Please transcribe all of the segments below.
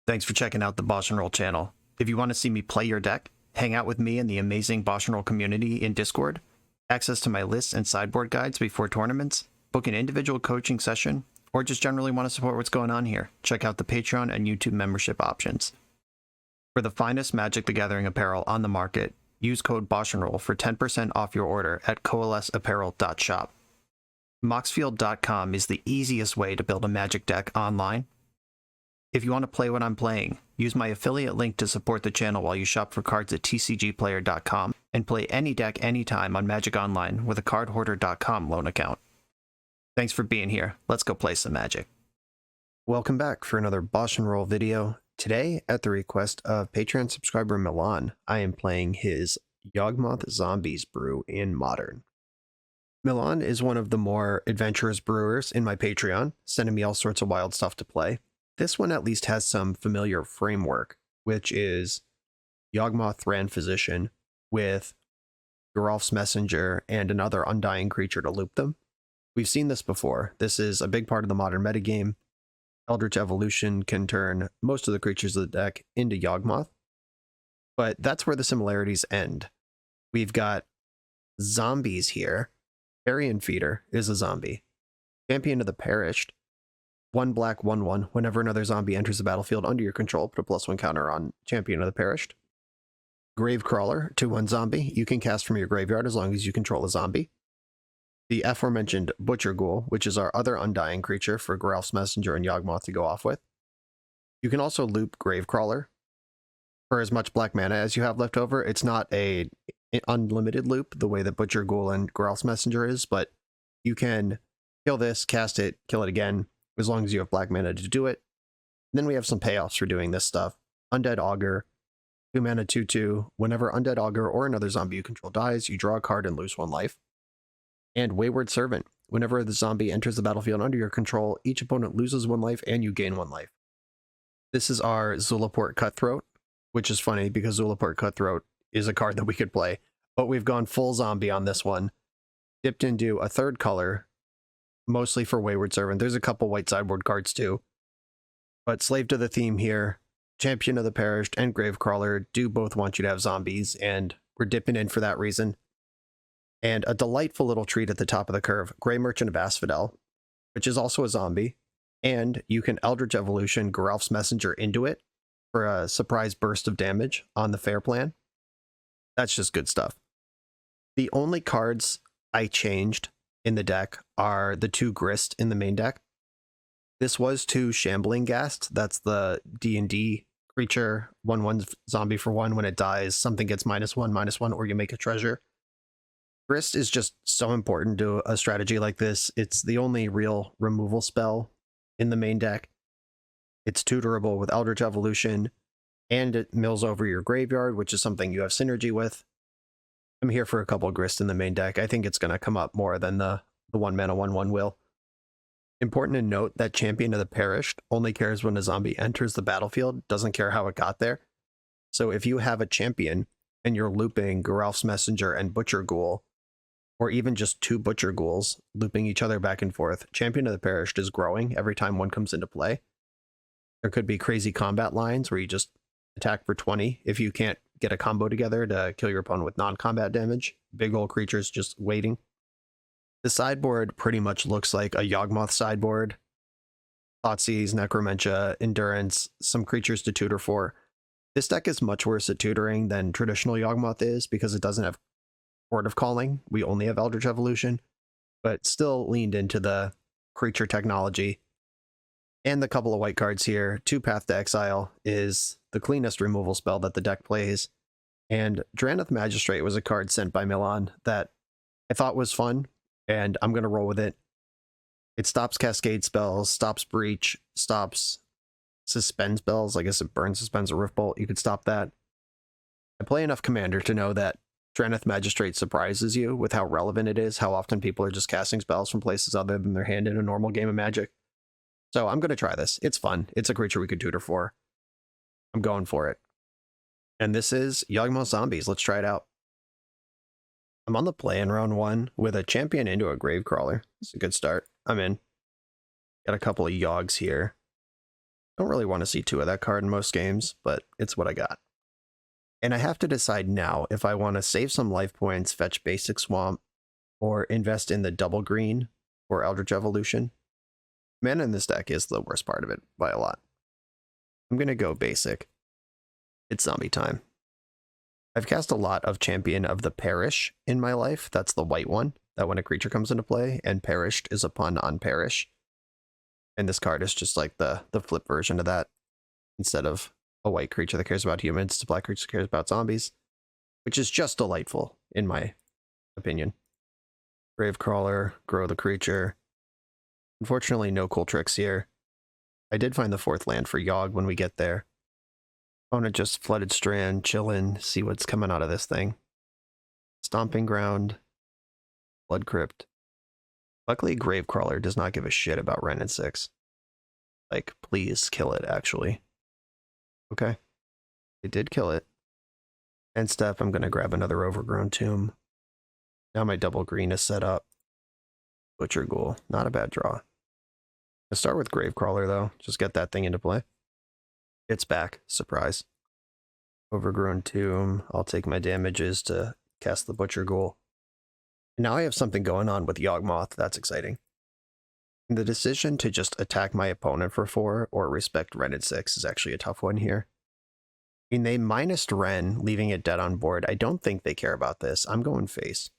Thanks for checking out the BoshNRoll channel. If you want to see me play your deck, hang out with me in the amazing BoshNRoll community in Discord, access to my lists and sideboard guides before tournaments, book an individual coaching session, or just generally want to support what's going on here, check out the Patreon and YouTube membership options. For the finest Magic the Gathering apparel on the market, use code BoshNRoll for 10% off your order at coalesceapparel.shop. Moxfield.com is the easiest way to build a Magic deck online. If you want to play what I'm playing, use my affiliate link to support the channel while you shop for cards at tcgplayer.com and play any deck anytime on Magic Online with a cardhoarder.com loan account. Thanks for being here. Let's go play some Magic. Welcome back for another BoshNRoll video. Today, at the request of Patreon subscriber Milan, I am playing his Yawgmoth Zombies brew in Modern. Milan is one of the more adventurous brewers in my Patreon, sending me all sorts of wild stuff to play. This one at least has some familiar framework, which is Yawgmoth Thran Physician with Geralf's Messenger and another Undying creature to loop them. We've seen this before. This is a big part of the modern metagame. Eldritch Evolution can turn most of the creatures of the deck into Yawgmoth, but that's where the similarities end. We've got zombies here. Carrion Feeder is a zombie. Champion of the Perished. 1 black, 1/1. Whenever another zombie enters the battlefield under your control, put a +1 counter on Champion of the Perished. Gravecrawler, 2/1 zombie. You can cast from your graveyard as long as you control a zombie. The aforementioned Butcher Ghoul, which is our other Undying creature for Geralf's Messenger and Yawgmoth to go off with. You can also loop Gravecrawler for as much black mana as you have left over. It's not an unlimited loop the way that Butcher Ghoul and Geralf's Messenger is, but you can kill this, cast it, kill it again, as long as you have black mana to do it. And then we have some payoffs for doing this stuff. Undead Augur, 2 mana 2/2. Whenever Undead Augur or another zombie you control dies, you draw a card and lose 1 life. And Wayward Servant. Whenever the zombie enters the battlefield under your control, each opponent loses 1 life and you gain 1 life. This is our Zulaport Cutthroat, which is funny because Zulaport Cutthroat is a card that we could play, but we've gone full zombie on this one. Dipped into a third color, mostly for Wayward Servant. There's a couple white sideboard cards too. But slave to the theme here, Champion of the Perished and Gravecrawler do both want you to have zombies, and we're dipping in for that reason. And a delightful little treat at the top of the curve, Grey Merchant of Asphodel, which is also a zombie, and you can Eldritch Evolution Geralf's Messenger into it for a surprise burst of damage on the fair plan. That's just good stuff. The only cards I changed in the deck are the 2 Grist in the main deck. This was 2 Shambling Ghast. That's the D&D creature, 1/1 zombie for 1. When it dies, something gets -1/-1, or you make a treasure. Grist is just so important to a strategy like this. It's the only real removal spell in the main deck. It's tutorable with Eldritch Evolution, and it mills over your graveyard, which is something you have synergy with. I'm here for a couple of Grist in the main deck. I think it's going to come up more than the 1 mana 1/1 will. Important to note that Champion of the Perished only cares when a zombie enters the battlefield, doesn't care how it got there. So if you have a champion and you're looping Geralf's Messenger and Butcher Ghoul, or even just 2 Butcher Ghouls looping each other back and forth, Champion of the Perished is growing every time one comes into play. There could be crazy combat lines where you just attack for 20 if you can't get a combo together to kill your opponent with non-combat damage. Big old creatures just waiting. The sideboard pretty much looks like a Yawgmoth sideboard. Thoughtseize, Necromentia, Endurance, some creatures to tutor for. This deck is much worse at tutoring than traditional Yawgmoth is because it doesn't have Port of Calling. We only have Eldritch Evolution, but still leaned into the creature technology. And the couple of white cards here, 2 Path to Exile is the cleanest removal spell that the deck plays. And Drannith Magistrate was a card sent by Milan that I thought was fun, and I'm going to roll with it. It stops Cascade spells, stops Breach, stops Suspend spells. I guess it burns, suspends, or Riftbolt. You could stop that. I play enough Commander to know that Drannith Magistrate surprises you with how relevant it is, how often people are just casting spells from places other than their hand in a normal game of Magic. So I'm going to try this. It's fun. It's a creature we could tutor for. I'm going for it. And this is Yawgmoth Zombies. Let's try it out. I'm on the play in round 1 with a champion into a Gravecrawler. It's a good start. I'm in. Got a couple of Yawgs here. Don't really want to see 2 of that card in most games, but it's what I got. And I have to decide now if I want to save some life points, fetch basic swamp, or invest in the double green for Eldritch Evolution. Mana in this deck is the worst part of it by a lot. I'm going to go basic. It's zombie time. I've cast a lot of Champion of the Perish in my life. That's the white one, that when a creature comes into play, and perished is a pun on perish. And this card is just like the flip version of that. Instead of a white creature that cares about humans, it's a black creature that cares about zombies, which is just delightful, in my opinion. Gravecrawler, grow the creature. Unfortunately, no cool tricks here. I did find the 4th land for Yawg when we get there. Opponent just Flooded Strand, chillin', see what's coming out of this thing. Stomping Ground, Blood Crypt. Luckily, Gravecrawler does not give a shit about Wrenn and 6. Like, please kill it, actually. Okay. It did kill it. End step, I'm going to grab another Overgrown Tomb. Now my double green is set up. Butcher Ghoul, not a bad draw. I'll start with Gravecrawler, though. Just get that thing into play. It's back. Surprise. Overgrown Tomb. I'll take my damages to cast the Butcher Ghoul. Now I have something going on with Yawgmoth. That's exciting. The decision to just attack my opponent for 4 or respect Wrenn at 6 is actually a tough one here. I mean, they minused Wrenn, leaving it dead on board. I don't think they care about this. I'm going face.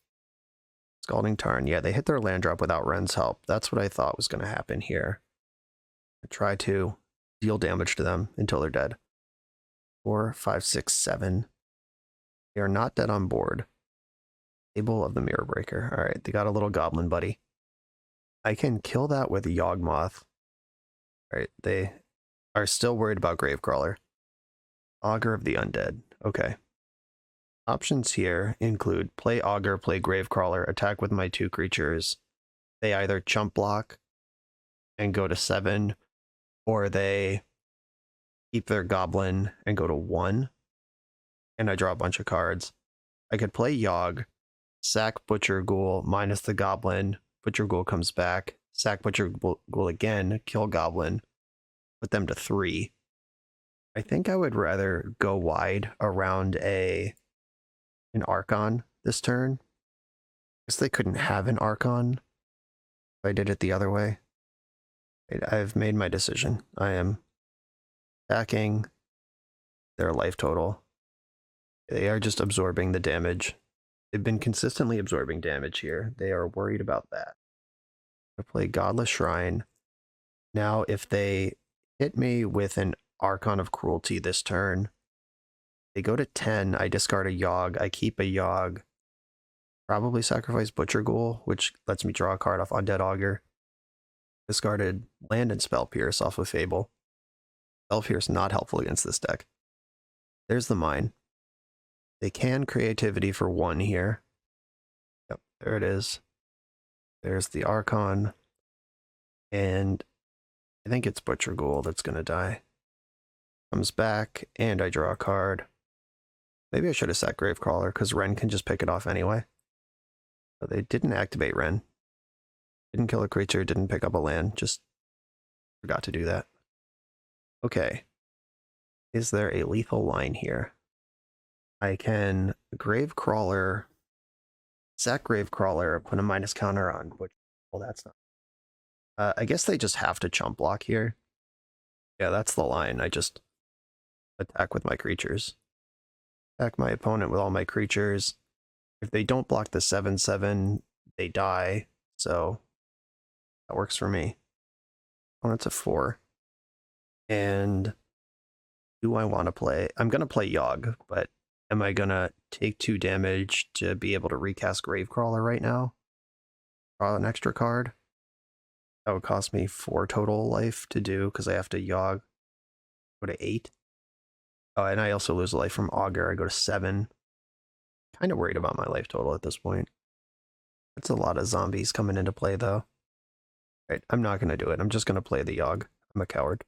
Scalding Tarn. Yeah, they hit their land drop without Wrenn's help. That's what I thought was going to happen here. I try to deal damage to them until they're dead. 4, 5, 6, 7. They are not dead on board. Table of the Mirror Breaker. All right, they got a little goblin buddy. I can kill that with Yawgmoth. All right, they are still worried about Gravecrawler. Augur of the Undead. Okay. Options here include play Augur, play Gravecrawler, attack with my 2 creatures. They either chump block and go to 7, or they keep their goblin and go to 1. And I draw a bunch of cards. I could play Yawg, sack Butcher Ghoul, minus the goblin. Butcher Ghoul comes back. Sack Butcher Ghoul again, kill goblin, put them to 3. I think I would rather go wide around an Archon this turn. I guess they couldn't have an Archon if I did it the other way. I've made my decision. I am attacking their life total. They are just absorbing the damage. They've been consistently absorbing damage here. They are worried about that. I play Godless Shrine. Now, if they hit me with an Archon of Cruelty this turn, they go to 10. I discard a Yawg. I keep a Yawg. Probably sacrifice Butcher Ghoul, which lets me draw a card off Undead Augur. Discarded Land and Spell Pierce off of Fable. Spell Pierce not helpful against this deck. There's the mine. They can Creativity for 1 here. Yep, there it is. There's the Archon. And I think it's Butcher Ghoul that's going to die. Comes back, and I draw a card. Maybe I should have set Gravecrawler, because Wrenn can just pick it off anyway. But they didn't activate Wrenn. Didn't kill a creature, didn't pick up a land, just forgot to do that. Okay. Is there a lethal line here? I can Gravecrawler, sack Gravecrawler, put a minus counter on, which, well, that's not. I guess they just have to chump block here. Yeah, that's the line. I just attack with my creatures. Attack my opponent with all my creatures. If they don't block the 7/7, they die. So that works for me. Opponent's a 4. And do I want to play? I'm going to play Yawg, but am I going to take 2 damage to be able to recast Gravecrawler right now? Draw an extra card? That would cost me 4 total life to do, because I have to Yawg. Go to 8. Oh, and I also lose a life from Augur. I go to 7. Kind of worried about my life total at this point. That's a lot of zombies coming into play, though. Right, I'm not going to do it. I'm just going to play the Yawg. I'm a coward.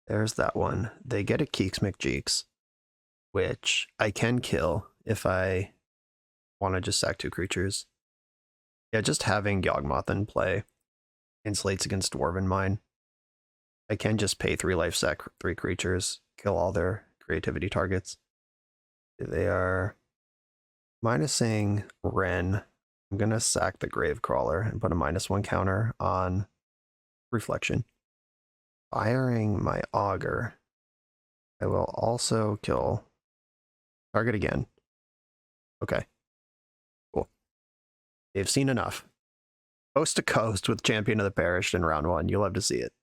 There's that one. They get a Keeks McJeeks, which I can kill if I want to just sack 2 creatures. Yeah, just having Yawgmoth in play insulates against Dwarven Mine. I can just pay 3 life, sack 3 creatures, kill all their creativity targets. They are minusing Ren. I'm going to sack the Gravecrawler and put a -1 counter on Reflection. Firing my Augur. I will also kill target again. Okay. Cool. They've seen enough. Coast to coast with Champion of the Perished in round 1. You'll love to see it.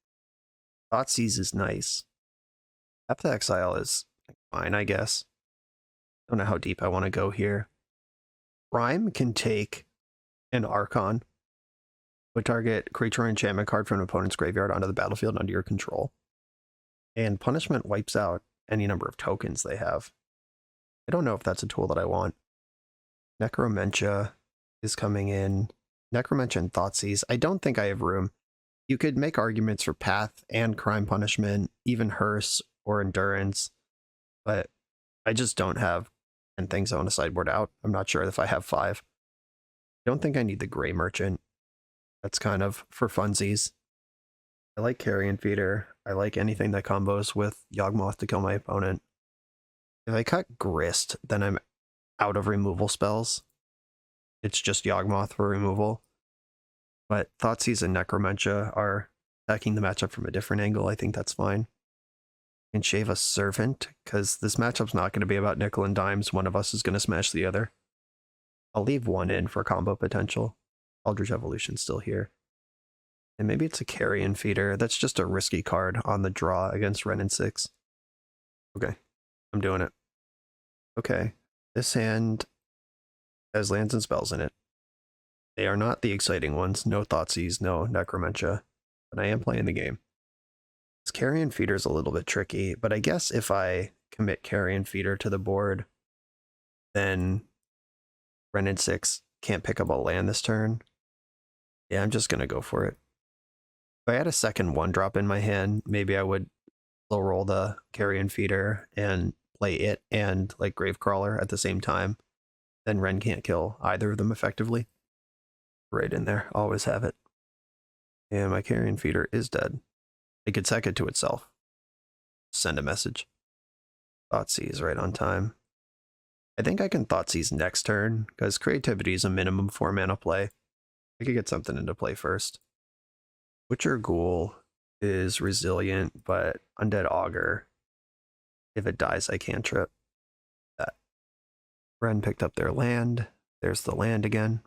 Thoughtseize is nice. Path to Exile is fine, I guess. Don't know how deep I want to go here. Prime can take an Archon. Put target creature or enchantment card from an opponent's graveyard onto the battlefield under your control. And Punishment wipes out any number of tokens they have. I don't know if that's a tool that I want. Necromentia is coming in. Necromentia and Thoughtseize. I don't think I have room. You could make arguments for Path and Crime Punishment, even Hearse or Endurance, but I just don't have 10 things I want to sideboard out. I'm not sure if I have 5. I don't think I need the Gray Merchant. That's kind of for funsies. I like Carrion Feeder. I like anything that combos with Yawgmoth to kill my opponent. If I cut Grist, then I'm out of removal spells. It's just Yawgmoth for removal. But Thoughtseize and Necromentia are attacking the matchup from a different angle. I think that's fine. And shave a Servant, because this matchup's not going to be about nickel and dimes. One of us is going to smash the other. I'll leave one in for combo potential. Eldritch Evolution's still here. And maybe it's a Carrion Feeder. That's just a risky card on the draw against Ren and 6. Okay, I'm doing it. Okay, this hand has lands and spells in it. They are not the exciting ones. No Thoughtseize, no Necromentia. But I am playing the game. This Carrion Feeder is a little bit tricky, but I guess if I commit Carrion Feeder to the board, then Ren and 6 can't pick up a land this turn. Yeah, I'm just going to go for it. If I had a second 1-drop in my hand, maybe I would low roll the Carrion Feeder and play it and like Gravecrawler at the same time. Then Ren can't kill either of them effectively. Right in there, always have it. And my Carrion Feeder is dead. It could sack it to itself. Send a message. Thoughtseize right on time. I think I can Thoughtseize next turn, because creativity is a minimum 4 mana play. I could get something into play first. Butcher Ghoul is resilient, but Undead Augur, if it dies, I cantrip that. Ren picked up their land. There's the land again.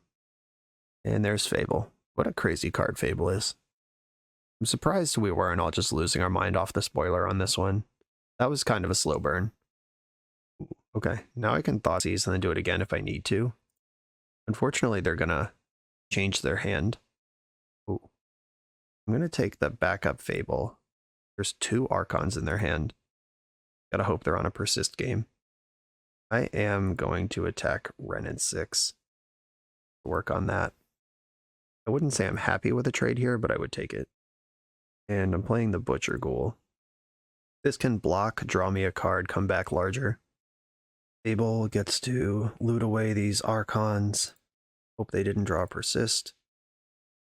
And there's Fable. What a crazy card Fable is. I'm surprised we weren't all just losing our mind off the spoiler on this one. That was kind of a slow burn. Okay, now I can Thoughtseize and then do it again if I need to. Unfortunately, they're gonna change their hand. Ooh. I'm gonna take the backup Fable. There's 2 Archons in their hand. Gotta hope they're on a persist game. I am going to attack Ren and 6. Work on that. I wouldn't say I'm happy with a trade here, but I would take it. And I'm playing the Butcher Ghoul. This can block, draw me a card, come back larger. Fable gets to loot away these Archons. Hope they didn't draw a persist.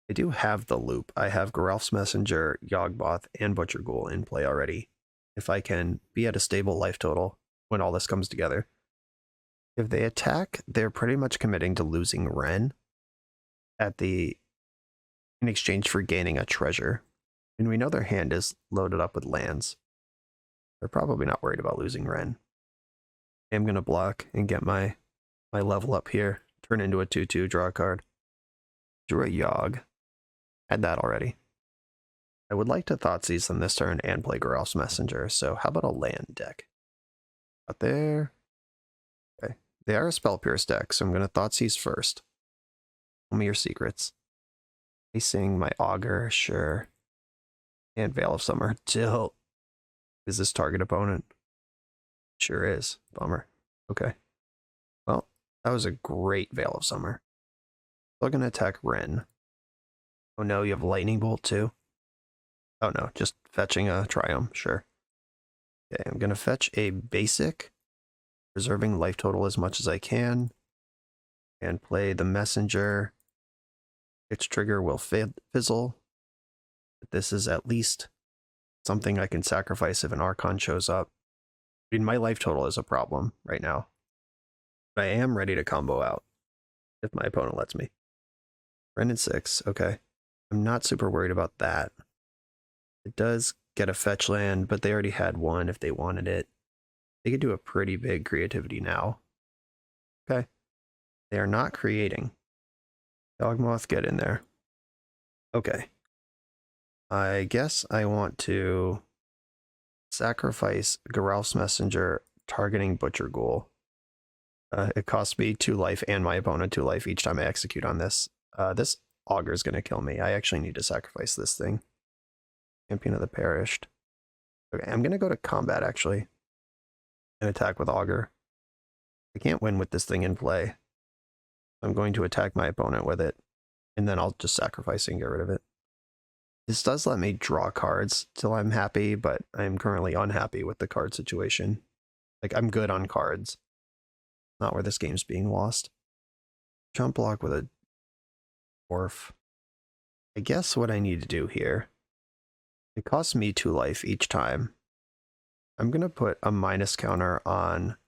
I do have the loop. I have Geralf's Messenger, Yawgmoth, and Butcher Ghoul in play already. If I can be at a stable life total when all this comes together. If they attack, they're pretty much committing to losing Ren in exchange for gaining a treasure. And we know their hand is loaded up with lands. They're probably not worried about losing Ren. I'm going to block and get my level up here. Turn into a 2/2, draw a card. Drew a Yawg. Had that already. I would like to Thoughtseize on this turn and play Geralf's Messenger, so how about a land deck? Out there. Okay. They are a Spell Pierce deck, so I'm going to Thoughtseize first. Tell me your secrets. Facing my Augur, sure. And Veil of Summer. Tilt. Is this target opponent? Sure is. Bummer. Okay. Well, that was a great Veil of Summer. Still gonna attack Ren. Oh no, you have Lightning Bolt too? Oh no, just fetching a Triumph, sure. Okay, I'm gonna fetch a basic, preserving life total as much as I can, and play the Messenger. Its trigger will fizzle. But this is at least something I can sacrifice if an Archon shows up. I mean, my life total is a problem right now. But I am ready to combo out if my opponent lets me. Brendan 6, okay. I'm not super worried about that. It does get a fetch land, but they already had one if they wanted it. They could do a pretty big creativity now. Okay. They are not creating. Yawgmoth, get in there. Okay. I guess I want to sacrifice Geralf's Messenger targeting Butcher Ghoul. It costs me 2 life and my opponent 2 life each time I execute on this. This Augur is going to kill me. I actually need to sacrifice this thing. Champion of the Perished. Okay, I'm going to go to combat, actually, and attack with Augur. I can't win with this thing in play. I'm going to attack my opponent with it, and then I'll just sacrifice and get rid of it. This does let me draw cards till I'm happy, but I'm currently unhappy with the card situation. Like, I'm good on cards. Not where this game's being lost. Jump block with a dwarf. I guess what I need to do here, it costs me 2 life each time. I'm going to put a minus counter on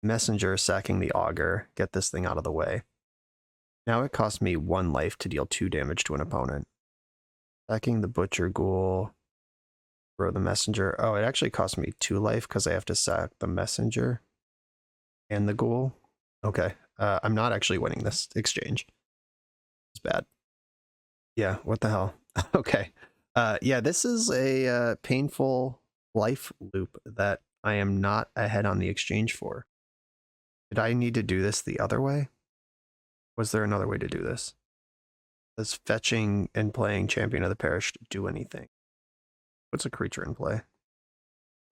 Messenger sacking the Augur, get this thing out of the way. Now it costs me 1 life to deal 2 damage to an opponent. Sacking the Butcher Ghoul, throw the Messenger. Oh, it actually costs me 2 life because I have to sack the Messenger and the Ghoul. Okay, I'm not actually winning this exchange. It's bad. Yeah, what the hell? Okay. Yeah, this is a painful life loop that I am not ahead on the exchange for. Did I need to do this the other way? Was there another way to do this? Does fetching and playing Champion of the Perished do anything? What's a creature in play?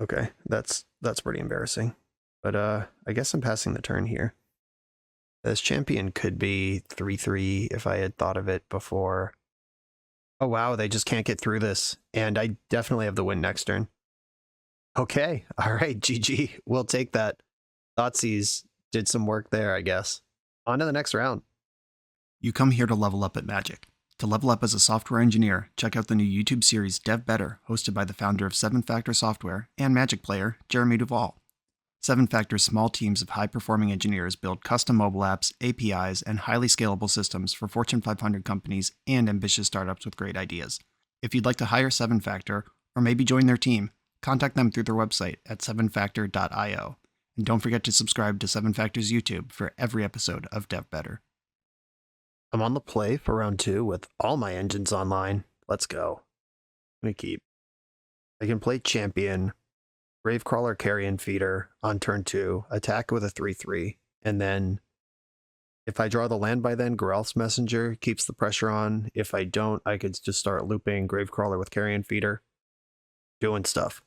Okay, that's pretty embarrassing. But I guess I'm passing the turn here. This champion could be 3/3 if I had thought of it before. Oh wow, they just can't get through this. And I definitely have the win next turn. Okay, alright, GG. We'll take that. Thoughtseize did some work there, I guess. On to the next round. You come here to level up at Magic. To level up as a software engineer, check out the new YouTube series Dev Better, hosted by the founder of 7Factor Software and Magic player, Jeremy Duvall. 7Factor's small teams of high-performing engineers build custom mobile apps, APIs, and highly scalable systems for Fortune 500 companies and ambitious startups with great ideas. If you'd like to hire 7Factor, or maybe join their team, contact them through their website at 7factor.io. And don't forget to subscribe to 7Factor's YouTube for every episode of Dev Better. I'm on the play for round 2 with all my engines online. Let's go. Let me keep. I can play champion, Gravecrawler, Carrion Feeder on turn 2, attack with a 3/3, and then if I draw the land by then, Geralf's Messenger keeps the pressure on. If I don't, I could just start looping Gravecrawler with Carrion Feeder, doing stuff.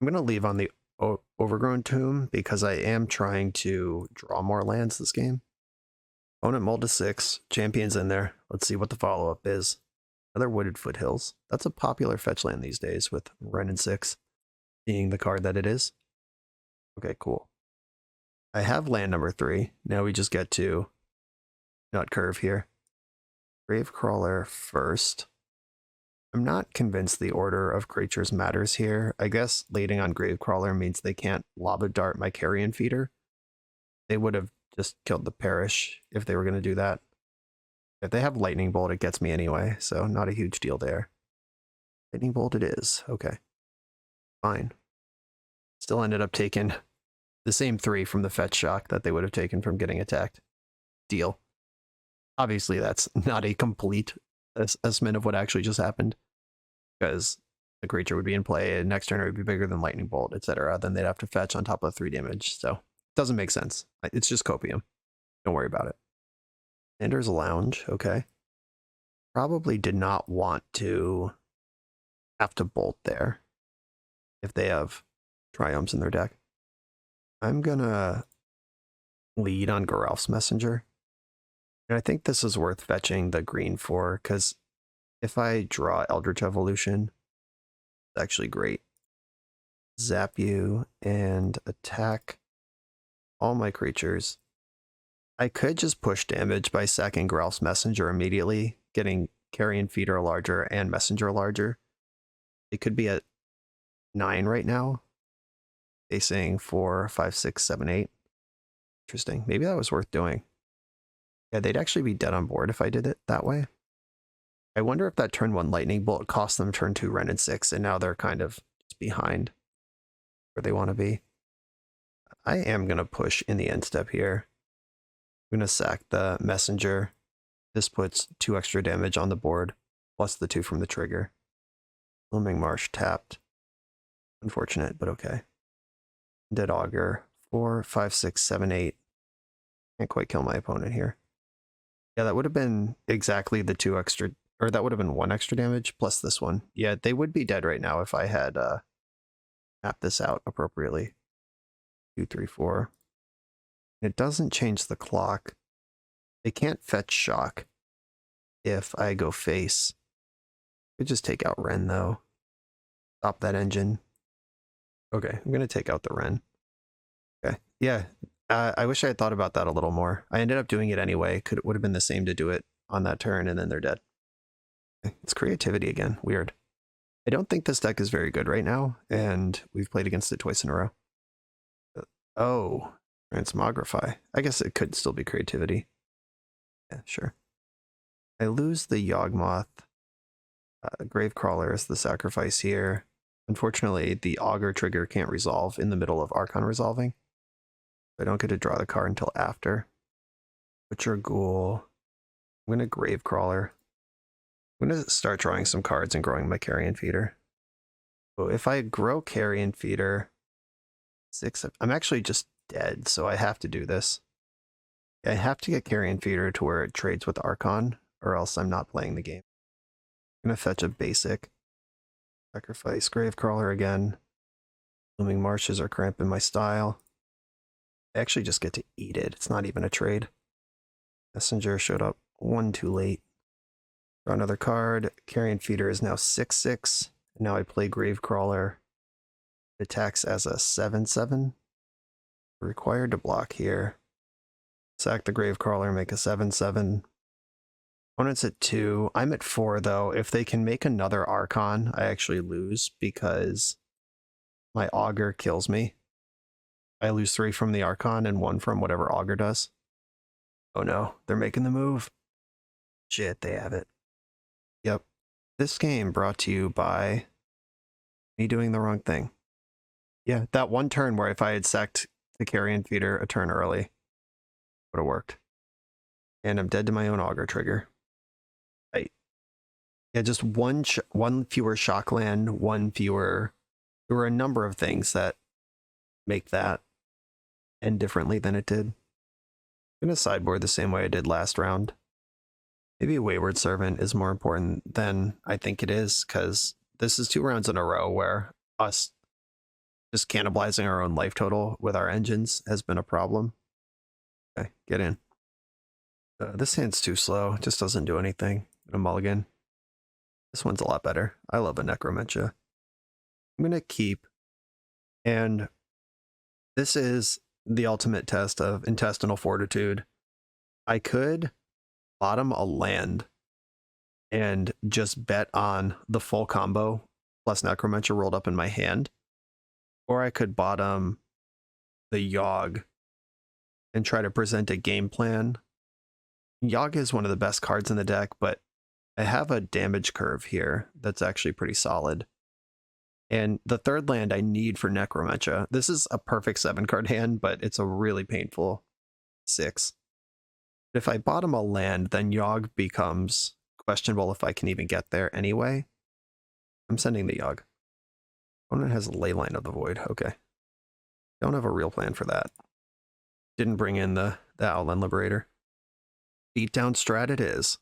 I'm going to leave on the Overgrown Tomb because I am trying to draw more lands this game. Opponent mulled to 6, champion's in there. Let's see what the follow-up is. Another Wooded Foothills. That's a popular fetch land these days with Brendan 6. Being the card that it is. Okay, cool. I have land number 3. Now we just get to nut curve here. Gravecrawler first. I'm not convinced the order of creatures matters here. I guess leading on Gravecrawler means they can't Lava Dart my Carrion Feeder. They would have just killed the Perish if they were going to do that. If they have Lightning Bolt, it gets me anyway, so not a huge deal there. Lightning Bolt it is. Okay. Fine. Still ended up taking the same 3 from the fetch shock that they would have taken from getting attacked. Deal. Obviously, that's not a complete assessment of what actually just happened, because the creature would be in play, and next turn it would be bigger than Lightning Bolt, etc. Then they'd have to fetch on top of 3 damage, so it doesn't make sense. It's just copium. Don't worry about it. Ender's Lounge, okay. Probably did not want to have to bolt there if they have Triumphs in their deck. I'm gonna lead on Geralf's Messenger. And I think this is worth fetching the green for, because if I draw Eldritch Evolution, it's actually great. Zap you and attack all my creatures. I could just push damage by sacking Geralf's Messenger immediately, getting Carrion Feeder larger and Messenger larger. It could be at 9 right now. Facing 4, 5, 6, 7, 8. Interesting. Maybe that was worth doing. Yeah, they'd actually be dead on board if I did it that way. I wonder if that turn 1 lightning bolt cost them turn 2 Ren and 6, and now they're kind of behind where they want to be. I am going to push in the end step here. I'm going to sack the messenger. This puts 2 extra damage on the board, plus the 2 from the trigger. Blooming Marsh tapped. Unfortunate, but okay. Dead Augur. 4, 5, 6, 7, 8. Can't quite kill my opponent here. Yeah, that would have been exactly the 2 extra, or that would have been 1 extra damage plus this one. Yeah, they would be dead right now if I had mapped this out appropriately. 2, 3, 4. It doesn't change the clock. They can't fetch shock if I go face. Could just take out Ren though. Stop that engine. Okay, I'm gonna take out the Ren. Okay, yeah. I wish I had thought about that a little more. I ended up doing it anyway. Would have been the same to do it on that turn, and then they're dead. Okay, it's creativity again. Weird. I don't think this deck is very good right now, and we've played against it twice in a row. Oh, Transmogrify. I guess it could still be creativity. Yeah, sure. I lose the Yawgmoth. Gravecrawler is the sacrifice here. Unfortunately, the Augur trigger can't resolve in the middle of Archon resolving. I don't get to draw the card until after. Butcher Ghoul. I'm going to Gravecrawler. I'm going to start drawing some cards and growing my Carrion Feeder. So if I grow Carrion Feeder, 6, I'm actually just dead, so I have to do this. I have to get Carrion Feeder to where it trades with Archon, or else I'm not playing the game. I'm going to fetch a basic. Sacrifice Gravecrawler again. Blooming Marshes are cramping my style. I actually just get to eat it. It's not even a trade. Messenger showed up 1 too late. Draw another card. Carrion Feeder is now 6/6. Now I play Gravecrawler. It attacks as a 7/7. Required to block here. Sack the Gravecrawler, make a 7/7. Opponent's at 2. I'm at 4 though. If they can make another Archon, I actually lose because my Augur kills me. I lose 3 from the Archon and 1 from whatever Augur does. Oh no, they're making the move. Shit, they have it. Yep. This game brought to you by me doing the wrong thing. Yeah, that one turn where if I had sacked the Carrion Feeder a turn early, would have worked. And I'm dead to my own Augur trigger. Right. Yeah, just one fewer shock land, 1 fewer. There were a number of things that make that end differently than it did. I'm going to sideboard the same way I did last round. Maybe a Wayward Servant is more important than I think it is, because this is 2 rounds in a row where us just cannibalizing our own life total with our engines has been a problem. Okay, get in. This hand's too slow. It just doesn't do anything. A mulligan. This one's a lot better. I love a Necromentia. I'm going to keep. And this is the ultimate test of intestinal fortitude. I could bottom a land and just bet on the full combo plus Necromentia rolled up in my hand. Or I could bottom the Yawg and try to present a game plan. Yawg is one of the best cards in the deck, but I have a damage curve here that's actually pretty solid. And the 3rd land I need for Necromentia. This is a perfect 7-card hand, but it's a really painful 6. If I bottom a land, then Yawg becomes questionable if I can even get there anyway. I'm sending the Yawg. Opponent has a Leyline of the Void. Okay. Don't have a real plan for that. Didn't bring in the Outland Liberator. Beatdown strat it is.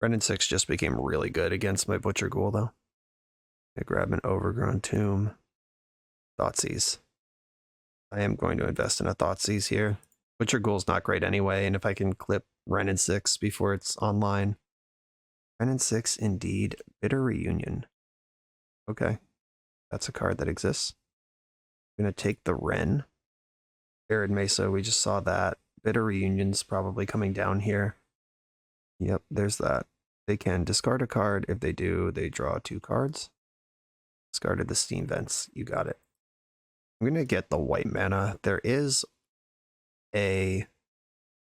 Ren and 6 just became really good against my Butcher Ghoul though. I grab an Overgrown Tomb. Thoughtseize. I am going to invest in a Thoughtseize here. Butcher Ghoul's not great anyway, and if I can clip Ren and 6 before it's online. Ren and 6 indeed. Bitter Reunion. Okay. That's a card that exists. I'm going to take the Ren. Arid Mesa, we just saw that. Bitter Reunion's probably coming down here. Yep, there's that. They can discard a card. If they do, they draw 2 cards. Discarded the Steam Vents. You got it. I'm going to get the white mana. There is a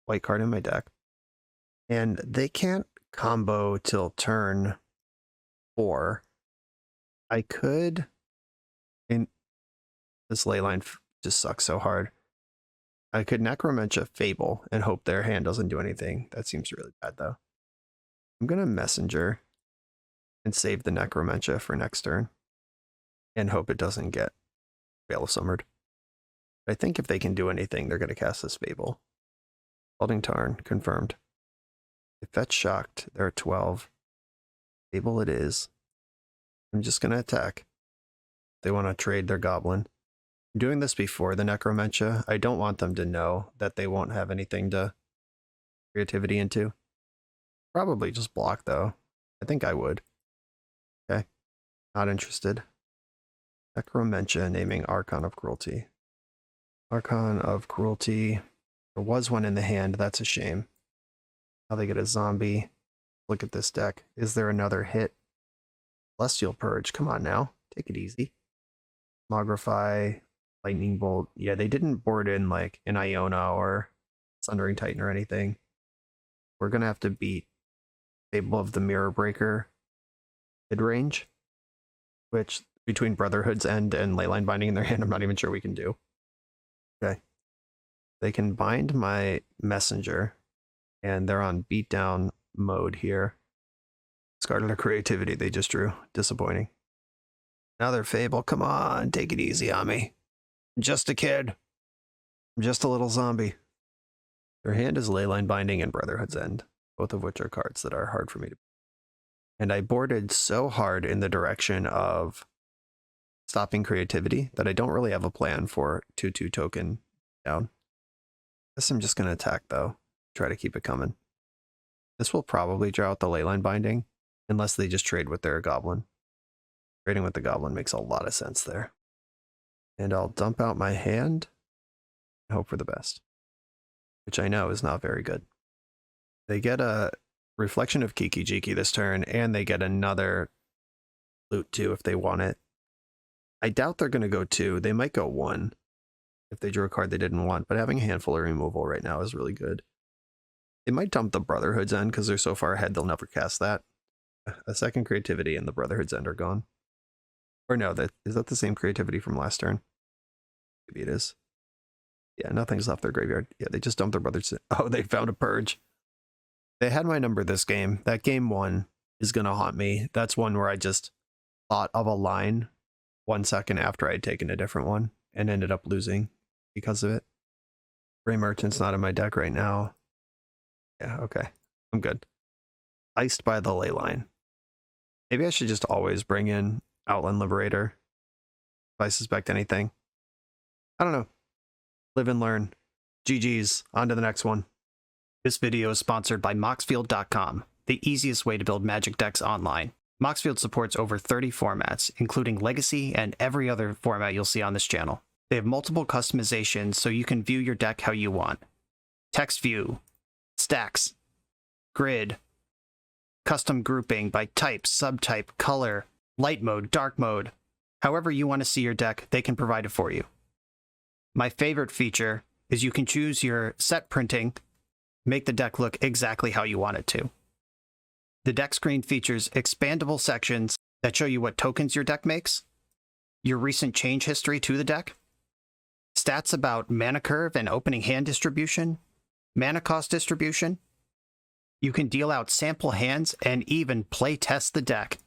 white card in my deck. And they can't combo till turn 4. I could... And this Leyline just sucks so hard. I could Necromentia Fable and hope their hand doesn't do anything. That seems really bad, though. I'm going to Messenger and save the Necromentia for next turn and hope it doesn't get Veil of Summered. I think if they can do anything, they're going to cast this Fable. Scalding Tarn, confirmed. If that's shocked, they're at 12. Fable it is. I'm just going to attack. They want to trade their Goblin. I'm doing this before the Necromentia. I don't want them to know that they won't have anything to creativity into. Probably just block, though. I think I would. Okay. Not interested. Necromentia naming Archon of Cruelty. Archon of Cruelty. There was one in the hand. That's a shame. Now they get a zombie. Look at this deck. Is there another hit? Celestial Purge. Come on now. Take it easy. Mogrify. Lightning Bolt. Yeah, they didn't board in like an Iona or Sundering Titan or anything. We're going to have to beat Fable of the Mirror Breaker mid-range, which between Brotherhood's End and Leyline Binding in their hand, I'm not even sure we can do. Okay. They can bind my Messenger, and they're on beatdown mode here. Discarded a creativity they just drew. Disappointing. Another Fable. Come on, take it easy on me. I'm just a kid. I'm just a little zombie. Their hand is Leyline Binding and Brotherhood's End, both of which are cards that are hard for me to... And I boarded so hard in the direction of stopping creativity that I don't really have a plan for 2/2 token down. Guess I'm just going to attack, though. Try to keep it coming. This will probably draw out the Leyline Binding, unless they just trade with their Goblin. Trading with the Goblin makes a lot of sense there. And I'll dump out my hand and hope for the best, which I know is not very good. They get a Reflection of Kiki Jiki this turn, and they get another loot too if they want it. I doubt they're going to go 2. They might go 1 if they drew a card they didn't want, but having a handful of removal right now is really good. They might dump the Brotherhood's End because they're so far ahead they'll never cast that. A second creativity and the Brotherhood's End are gone. Or no, is that the same creativity from last turn? Maybe it is. Yeah, nothing's left their graveyard. Yeah, they just dumped their Brotherhood's End. Oh, they found a Purge. They had my number this game. That game 1 is going to haunt me. That's one where I just thought of a line 1 second after I had taken a different one and ended up losing because of it. Gray Merchant's not in my deck right now. Yeah, okay. I'm good. Iced by the Leyline. Maybe I should just always bring in Outland Liberator if I suspect anything. I don't know. Live and learn. GG's. On to the next one. This video is sponsored by Moxfield.com, the easiest way to build Magic decks online. Moxfield supports over 30 formats, including Legacy and every other format you'll see on this channel. They have multiple customizations so you can view your deck how you want. Text view, stacks, grid, custom grouping by type, subtype, color, light mode, dark mode. However you want to see your deck, they can provide it for you. My favorite feature is you can choose your set printing, make the deck look exactly how you want it to. The deck screen features expandable sections that show you what tokens your deck makes, your recent change history to the deck, stats about mana curve and opening hand distribution, mana cost distribution. You can deal out sample hands and even play test the deck.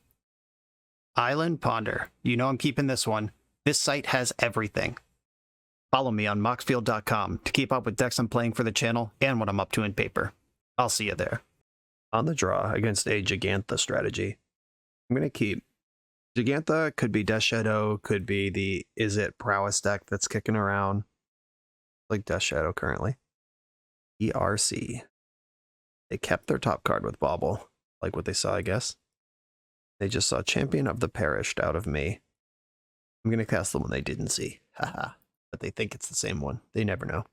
Island Ponder. You know I'm keeping this one. This site has everything. Follow me on Moxfield.com to keep up with decks I'm playing for the channel and what I'm up to in paper. I'll see you there. On the draw against a Gigantha strategy, I'm going to keep... Gigantha could be Death Shadow, could be the Is It Prowess deck that's kicking around. Like Death Shadow currently. ERC. They kept their top card with Bauble, like what they saw, I guess. They just saw Champion of the Perished out of me. I'm going to cast the one they didn't see. Haha. But they think it's the same one. They never know.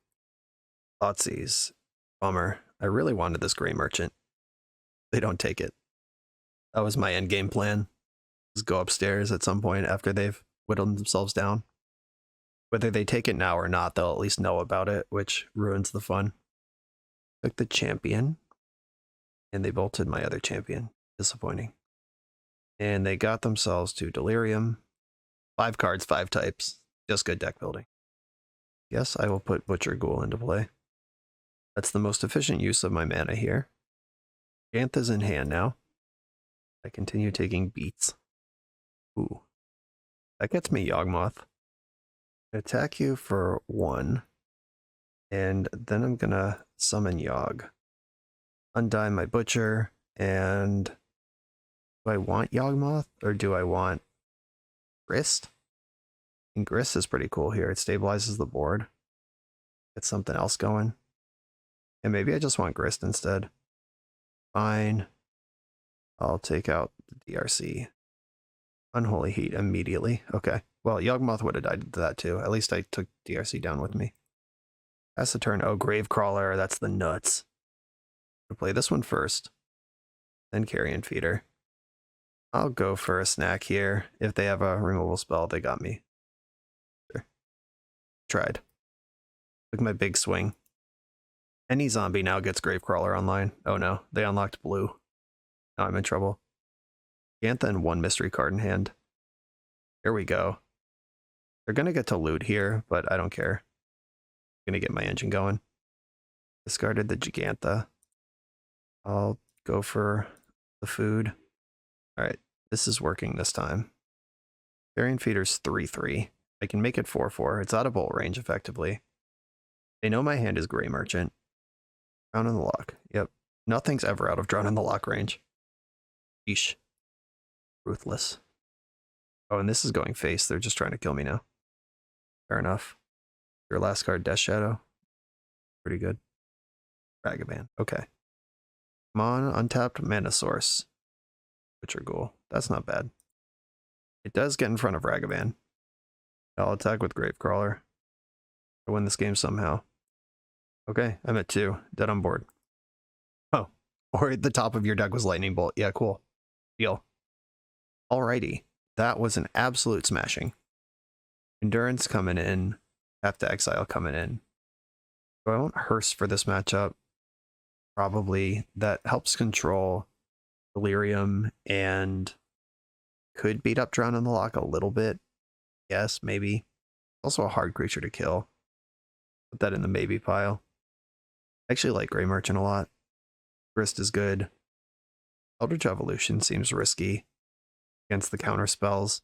Thoughtseize. Bummer. I really wanted this Gray Merchant. They don't take it. That was my endgame plan. just go upstairs at some point after they've whittled themselves down. Whether they take it now or not, they'll at least know about it, which ruins the fun. Took the champion, and they bolted my other champion. Disappointing. And they got themselves to Delirium. 5 cards, 5 types. Just good deck building. Yes, I will put Butcher Ghoul into play. That's the most efficient use of my mana here. Gantha's in hand now. I continue taking beats. Ooh. That gets me Yawgmoth. Attack you for 1. And then I'm gonna summon Yawg. Undie my Butcher, and do I want Yawgmoth or do I want Grist? And Grist is pretty cool here. It stabilizes the board. Get something else going. And maybe I just want Grist instead. Fine. I'll take out the DRC. Unholy Heat immediately. Okay. Well, Yawgmoth would have died to that too. At least I took DRC down with me. That's the turn. Oh, Gravecrawler. That's the nuts. I'll play this one first. Then Carrion Feeder. I'll go for a snack here. If they have a removal spell, they got me. Sure. Tried. Took my big swing. Any zombie now gets Gravecrawler online. Oh no, they unlocked blue. Now I'm in trouble. Gantha and 1 mystery card in hand. Here we go. They're gonna get to loot here, but I don't care. I'm gonna get my engine going. Discarded the Gigantha. I'll go for the food. Alright, this is working this time. Carrion Feeder's 3/3. I can make it 4/4. It's out of bolt range effectively. They know my hand is Gray Merchant. Drown in the Lock. Yep. Nothing's ever out of Drown in the Lock range. Yeesh. Ruthless. Oh, and this is going face. They're just trying to kill me now. Fair enough. Your last card, Death Shadow. Pretty good. Ragavan. Okay. Come on, untapped mana source. Butcher Ghoul. That's not bad. It does get in front of Ragavan. I'll attack with Gravecrawler. I win this game somehow. Okay, I'm at 2. Dead on board. Oh, or at the top of your deck was Lightning Bolt. Yeah, cool. Deal. Alrighty. That was an absolute smashing. Endurance coming in. Have to Exile coming in. So I want Hearse for this matchup. Probably. That helps control Delirium and could beat up Drown in the Lock a little bit. Yes, maybe. Also a hard creature to kill. Put that in the maybe pile. I actually like Gray Merchant a lot. Grist is good. Eldritch Evolution seems risky against the counter spells.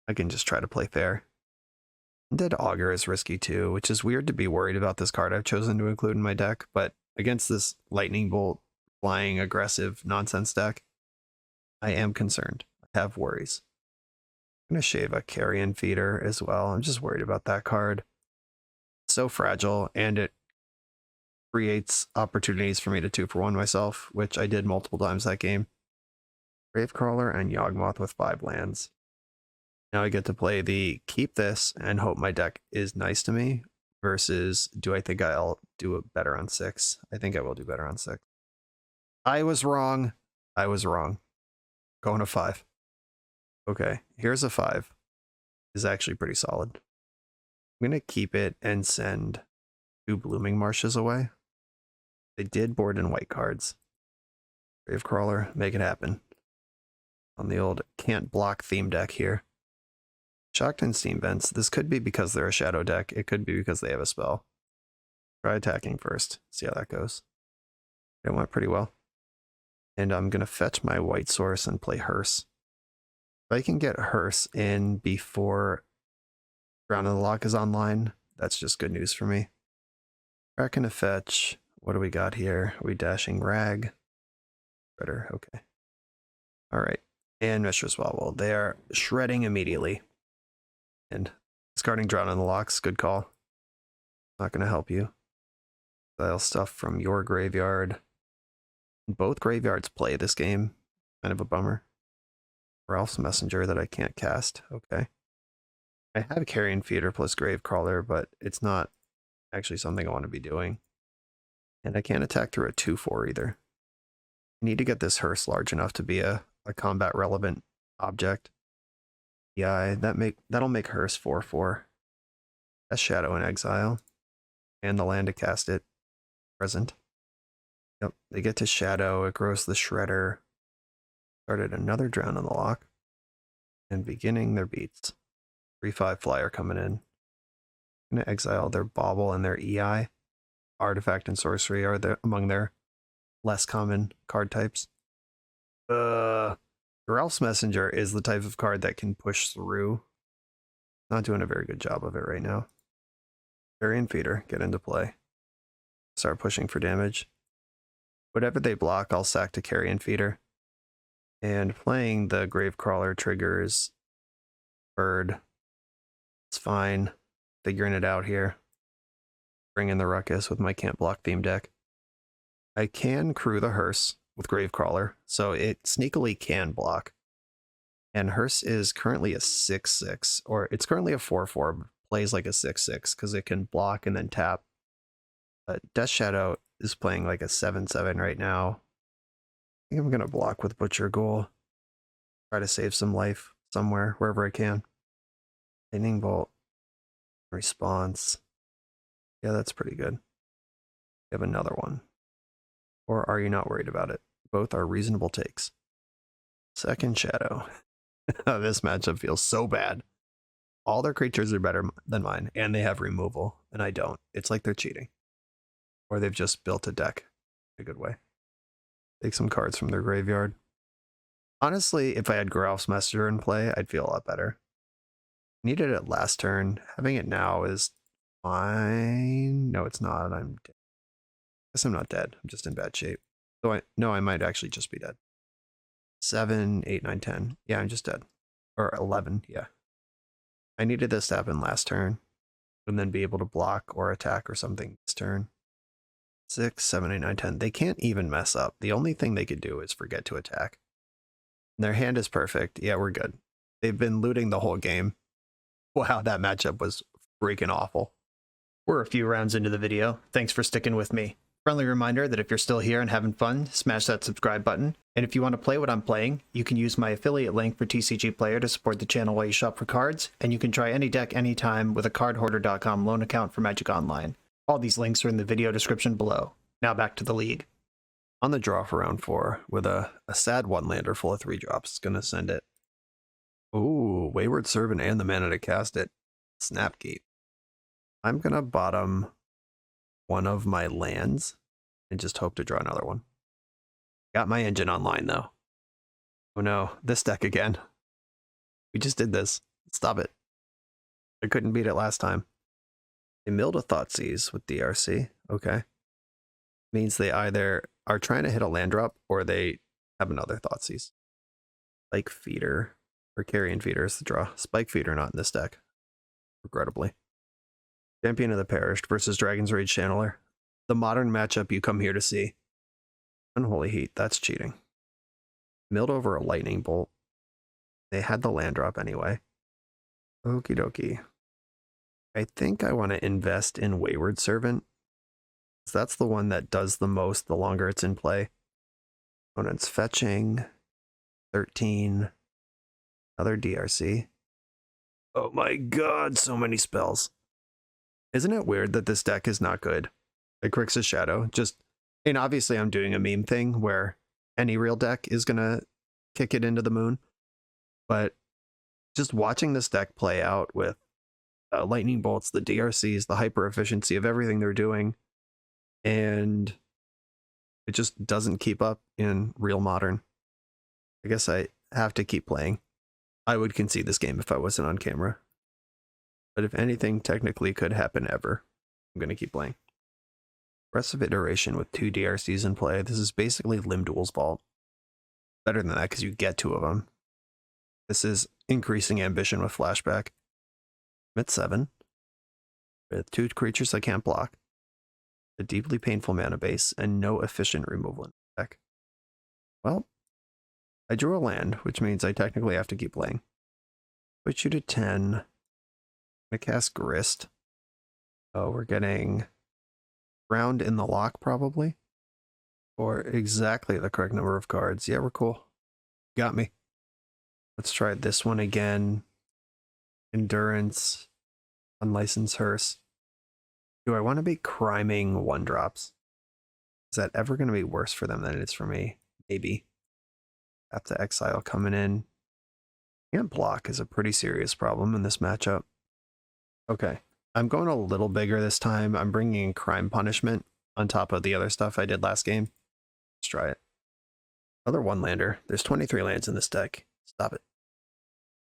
I can just try to play fair. Undead Augur is risky too, which is weird to be worried about this card I've chosen to include in my deck, but against this Lightning Bolt flying aggressive nonsense deck, I am concerned. I have worries. I'm going to shave a Carrion Feeder as well. I'm just worried about that card. It's so fragile, and it creates opportunities for me to 2-for-1 myself, which I did multiple times that game. Gravecrawler and Yawgmoth with 5 lands. Now I get to play the keep this and hope my deck is nice to me versus do I think I'll do it better on 6? I think I will do better on 6. I was wrong. I was wrong. Going to 5. Okay, here's a 5. Is actually pretty solid. I'm going to keep it and send 2 Blooming Marshes away. They did board in white cards. Gravecrawler, make it happen. On the old can't block theme deck here. Shocked and Steam Vents. This could be because they're a shadow deck. It could be because they have a spell. Try attacking first. See how that goes. It went pretty well. And I'm going to fetch my white source and play Hearse. If I can get Hearse in before Drown in the Lock is online, that's just good news for me. We're going to fetch. What do we got here? Are we dashing Rag? Shredder. Okay. All right. And Mistress Wobble. They are shredding immediately. And discarding Drown in the Locks, good call. Not going to help you. Style stuff from your graveyard. Both graveyards play this game. Kind of a bummer. Ralph's Messenger that I can't cast. Okay. I have Carrion Feeder plus Gravecrawler, but it's not actually something I want to be doing. And I can't attack through a 2/4 either. I need to get this Hearse large enough to be a combat relevant object. Yeah, that'll make Hearse 4/4. That's Shadow in Exile. And the land to cast it. Present. Yep, they get to Shadow, it grows the Shredder. Started another Drown on the lock. And beginning their beats. 3/5 flyer coming in. Gonna exile their Bauble and their EI. Artifact and Sorcery are among their less common card types. Ralph's Messenger is the type of card that can push through. Not doing a very good job of it right now. Carrion Feeder, get into play. Start pushing for damage. Whatever they block, I'll sack to Carrion Feeder. And playing the Gravecrawler triggers Bird. It's fine. Figuring it out here. Bring in the Ruckus with my Can't Block theme deck. I can crew the Hearse with Gravecrawler, so it sneakily can block. And Hearse is currently a 6/6, or it's currently a 4/4, but plays like a 6/6 because it can block and then tap. But Death Shadow is playing like a 7/7 right now. I think I'm going to block with Butcher Ghoul. Try to save some life somewhere, wherever I can. Lightning Bolt. Response. Yeah, that's pretty good. You have another one. Or are you not worried about it? Both are reasonable takes. Second Shadow. This matchup feels so bad. All their creatures are better than mine, and they have removal, and I don't. It's like they're cheating. Or they've just built a deck in a good way. Take some cards from their graveyard. Honestly, if I had Ralph's Messenger in play, I'd feel a lot better. Needed it last turn. Having it now is fine. No, it's not. I'm dead. I guess I'm not dead. I'm just in bad shape. So I might actually just be dead. 7, 8, 9, 10. Yeah, I'm just dead. Or 11, yeah. I needed this to happen last turn. And then be able to block or attack or something this turn. 6, 7, 8, 9, 10. They can't even mess up. The only thing they could do is forget to attack. And their hand is perfect. Yeah, we're good. They've been looting the whole game. Wow, that matchup was freaking awful. We're a few rounds into the video. Thanks for sticking with me. Friendly reminder that if you're still here and having fun, smash that subscribe button. And if you want to play what I'm playing, you can use my affiliate link for TCG Player to support the channel while you shop for cards, and you can try any deck anytime with a cardhoarder.com loan account for Magic Online. All these links are in the video description below. Now back to the league. On the draw for round 4, with a sad one-lander full of 3-drops, it's going to send it. Ooh, Wayward Servant and the mana to cast it. Snapkeep. I'm going to bottom one of my lands and just hope to draw another one. Got my engine online though. Oh no, this deck again. We just did this. Stop it. I couldn't beat it last time. They milled a Thoughtseize with DRC. Okay. Means they either are trying to hit a land drop or they have another Thoughtseize. Spike Feeder or Carrion Feeder is the draw. Spike Feeder not in this deck. Regrettably. Champion of the Perished versus Dragon's Rage Channeler. The modern matchup you come here to see. Unholy Heat, that's cheating. Milled over a Lightning Bolt. They had the land drop anyway. Okie dokie. I think I want to invest in Wayward Servant. That's the one that does the most the longer it's in play. Opponent's fetching. 13. Another DRC. Oh my god, so many spells. Isn't it weird that this deck is not good? Like Grixis Shadow, and obviously I'm doing a meme thing where any real deck is gonna kick it into the moon. But just watching this deck play out with lightning bolts, the DRCs, the hyper efficiency of everything they're doing, and it just doesn't keep up in real modern. I guess I have to keep playing. I would concede this game if I wasn't on camera. But if anything technically could happen ever, I'm going to keep playing. Aggressive Iteration with 2 DRCs in play. This is basically Limdual's fault. Better than that because you get 2 of them. This is increasing ambition with Flashback. I'm at 7. With 2 creatures I can't block. A deeply painful mana base and no efficient removal in the deck. Well, I drew a land, which means I technically have to keep playing. Put you to 10. I'm gonna cast Grist. Oh, we're getting Round in the Lock, probably. Or exactly the correct number of cards. Yeah, we're cool. Got me. Let's try this one again. Endurance, Unlicensed Hearse. Do I want to be criming 1-drops? Is that ever going to be worse for them than it is for me? Maybe. Have to exile coming in. Can't block is a pretty serious problem in this matchup. Okay, I'm going a little bigger this time. I'm bringing in Crime Punishment on top of the other stuff I did last game. Let's try it. Another 1-lander. There's 23 lands in this deck. Stop it.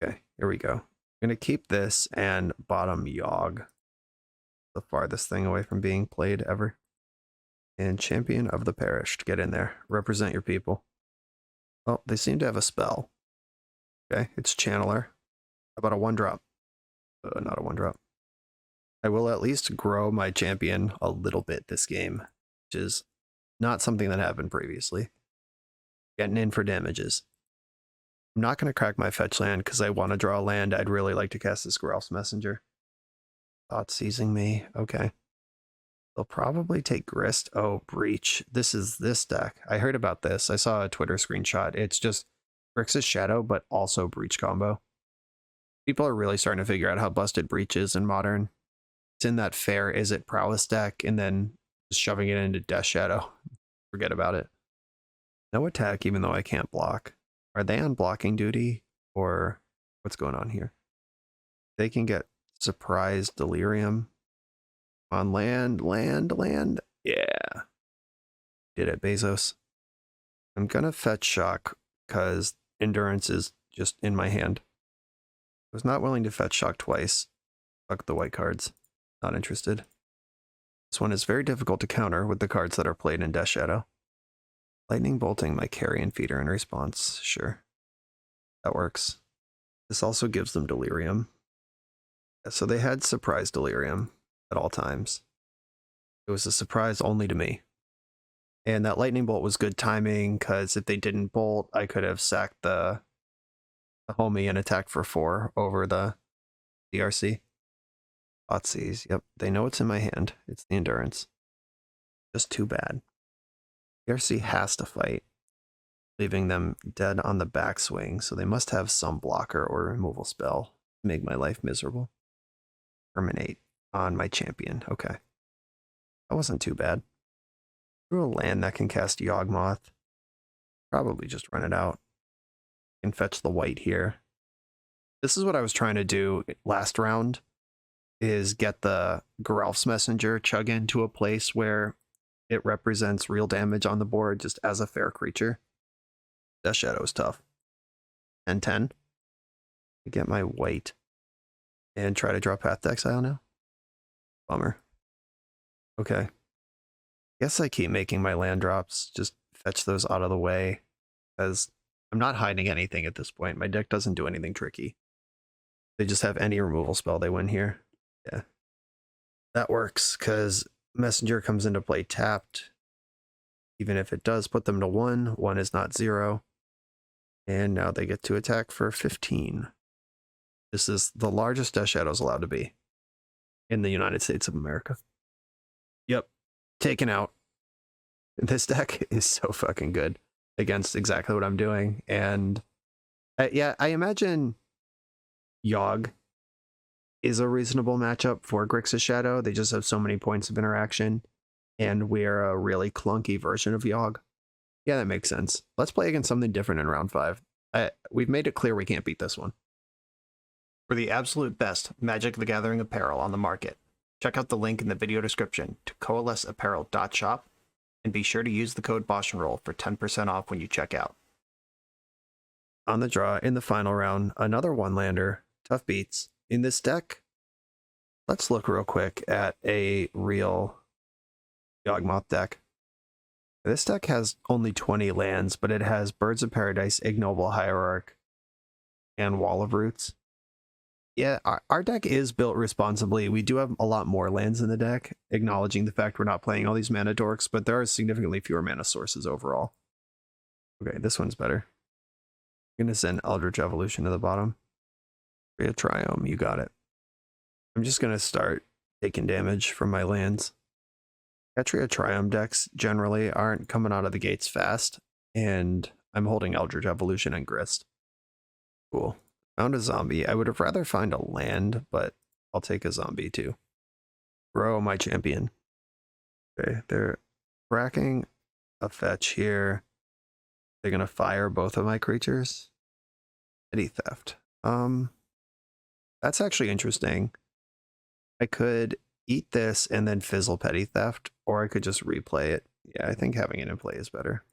Okay, here we go. I'm going to keep this and bottom Yawg. The farthest thing away from being played ever. And Champion of the Perished. Get in there. Represent your people. Oh, they seem to have a spell. Okay, it's Channeler. How about a 1-drop? Not a 1-drop. I will at least grow my champion a little bit this game, which is not something that happened previously. Getting in for damages. I'm not going to crack my fetch land because I want to draw a land. I'd really like to cast this Grelf's Messenger. Thought seizing me. Okay. They'll probably take Grist. Oh, Breach. This is this deck. I heard about this. I saw a Twitter screenshot. It's just Grixis Shadow, but also Breach combo. People are really starting to figure out how busted Breach is in Modern. It's in that fair Is It Prowess deck, and then just shoving it into Death Shadow. Forget about it. No attack, even though I can't block. Are they on blocking duty, or what's going on here? They can get Surprise Delirium. On land. Yeah. Did it, Bezos. I'm gonna fetch Shock, because Endurance is just in my hand. I was not willing to fetch Shock twice. Fuck the white cards. Not interested. This one is very difficult to counter with the cards that are played in Death Shadow. Lightning Bolting my Carrion Feeder in response. Sure. That works. This also gives them Delirium. So they had Surprise Delirium at all times. It was a surprise only to me. And that Lightning Bolt was good timing, because if they didn't bolt, I could have sacked the homie and attacked for 4 over the DRC. Thoughtseize. Yep, they know it's in my hand. It's the Endurance. Just too bad. DRC has to fight, leaving them dead on the backswing, so they must have some blocker or removal spell to make my life miserable. Terminate on my champion. Okay. That wasn't too bad. Through a land that can cast Yawgmoth. Probably just run it out. Can fetch the white here. This is what I was trying to do last round, is get the Grelf's Messenger chug into a place where it represents real damage on the board just as a fair creature. Death Shadow is tough. 10-10. Get my white and try to draw Path to Exile now. Bummer. Okay. Guess I keep making my land drops. Just fetch those out of the way, because I'm not hiding anything at this point. My deck doesn't do anything tricky. They just have any removal spell they win here. Yeah. That works, because Messenger comes into play tapped. Even if it does put them to 1, 1 is not 0. And now they get to attack for 15. This is the largest Death Shadow's allowed to be in the United States of America. Yep. Taken out. This deck is so fucking good against exactly what I'm doing. And yeah, I imagine Yawg is a reasonable matchup for Grixis Shadow. They just have so many points of interaction, and we're a really clunky version of Yawg. Yeah, that makes sense. Let's play against something different in round 5. We've made it clear we can't beat this one. For the absolute best Magic the Gathering apparel on the market, check out the link in the video description to coalesceapparel.shop, and be sure to use the code BoshNRoll for 10% off when you check out. On the draw in the final round, another 1-lander, tough beats. In this deck, let's look real quick at a real Yawgmoth deck. This deck has only 20 lands, but it has Birds of Paradise, Ignoble Hierarch, and Wall of Roots. Yeah, our deck is built responsibly. We do have a lot more lands in the deck, acknowledging the fact we're not playing all these mana dorks, but there are significantly fewer mana sources overall. Okay, this one's better. I'm going to send Eldritch Evolution to the bottom. Rhea Triome, you got it. I'm just going to start taking damage from my lands. Ketria Triome decks generally aren't coming out of the gates fast, and I'm holding Eldritch Evolution and Grist. Cool. Found a zombie. I would have rather find a land, but I'll take a zombie too. Grow my champion. Okay, they're cracking a fetch here. They're gonna fire both of my creatures. Petty theft. That's actually interesting. I could eat this and then fizzle petty theft, or I could just replay it. Yeah, I think having it in play is better.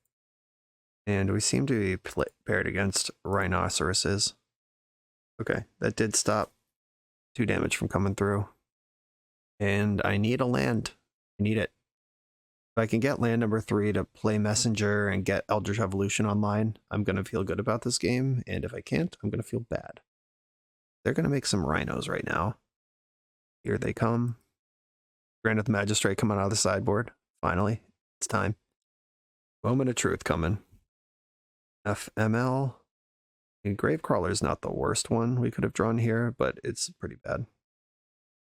And we seem to be paired against rhinoceroses. Okay, that did stop 2 damage from coming through. And I need a land. I need it. If I can get land number 3 to play Messenger and get Eldritch Evolution online, I'm going to feel good about this game. And if I can't, I'm going to feel bad. They're going to make some rhinos right now. Here they come. Granted, the Magistrate coming out of the sideboard. Finally, it's time. Moment of truth coming. FML. And Gravecrawler is not the worst one we could have drawn here, but it's pretty bad.